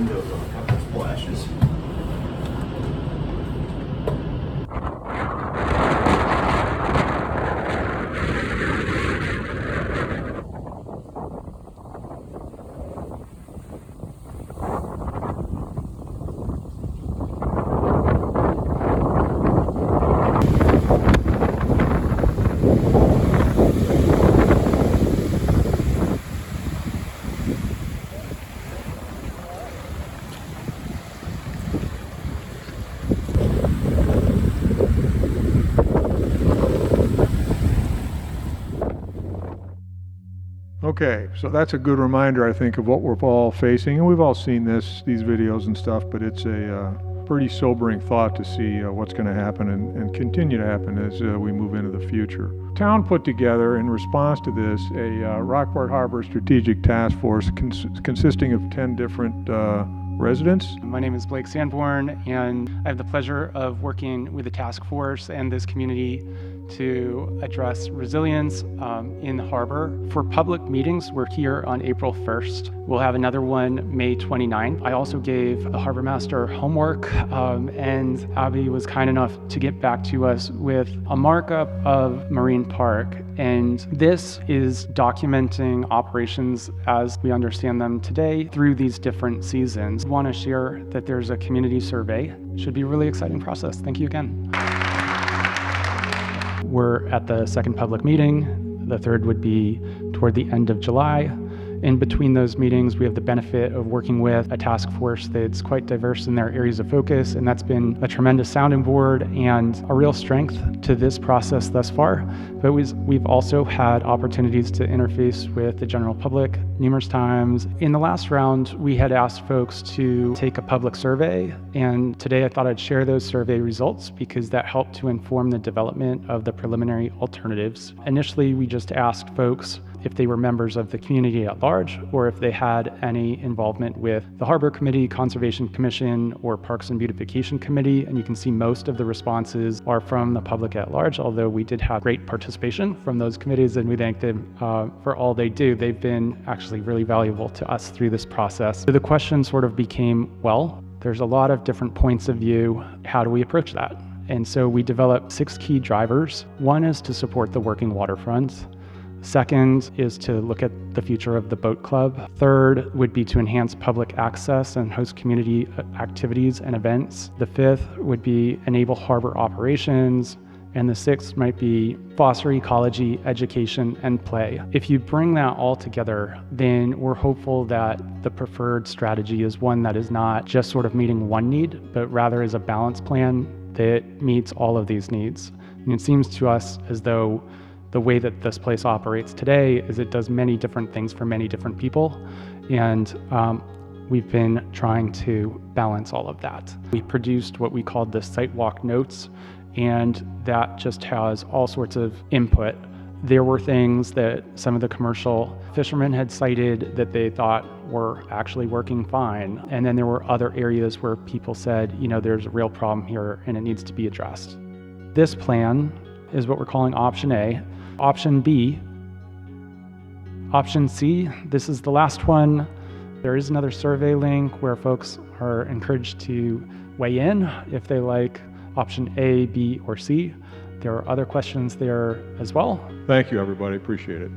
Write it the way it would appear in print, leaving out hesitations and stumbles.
windows on a couple of splashes. Okay, so that's a good reminder, I think, of what we're all facing, and we've all seen these videos and stuff, but it's a pretty sobering thought to see what's going to happen and continue to happen as we move into the future. Town put together, in response to this, a Rockport Harbor Strategic Task Force consisting of 10 different residents. My name is Blake Sanborn, and I have the pleasure of working with the task force and this community to address resilience in the harbor. For public meetings, we're here on April 1st. We'll have another one May 29th. I also gave the harbor master homework, and Abby was kind enough to get back to us with a markup of Marine Park. And this is documenting operations as we understand them today through these different seasons. I want to share that there's a community survey. Should be a really exciting process. Thank you again. We're at the second public meeting. The third would be toward the end of July. In between those meetings, we have the benefit of working with a task force that's quite diverse in their areas of focus, and that's been a tremendous sounding board and a real strength to this process thus far. But we've also had opportunities to interface with the general public numerous times. In the last round, we had asked folks to take a public survey, and today I thought I'd share those survey results because that helped to inform the development of the preliminary alternatives. Initially, we just asked folks if they were members of the community at large, or if they had any involvement with the Harbor Committee, Conservation Commission, or Parks and Beautification Committee. And you can see most of the responses are from the public at large, although we did have great participation from those committees, and we thank them for all they do. They've been actually really valuable to us through this process. So the question sort of became, well, there's a lot of different points of view. How do we approach that? And so we developed 6 key drivers. One is to support the working waterfront. Second is to look at the future of the boat club. Third would be to enhance public access and host community activities and events. The fifth would be enable harbor operations. And the sixth might be foster ecology, education, and play. If you bring that all together, then we're hopeful that the preferred strategy is one that is not just sort of meeting one need, but rather is a balanced plan that meets all of these needs. And it seems to us as though the way that this place operates today is it does many different things for many different people. And we've been trying to balance all of that. We produced what we called the site walk notes, and that just has all sorts of input. There were things that some of the commercial fishermen had cited that they thought were actually working fine. And then there were other areas where people said, you know, there's a real problem here and it needs to be addressed. This plan is what we're calling option A. Option B. Option C, this is the last one. There is another survey link where folks are encouraged to weigh in if they like option A, B, or C. There are other questions there as well. Thank you, everybody. Appreciate it.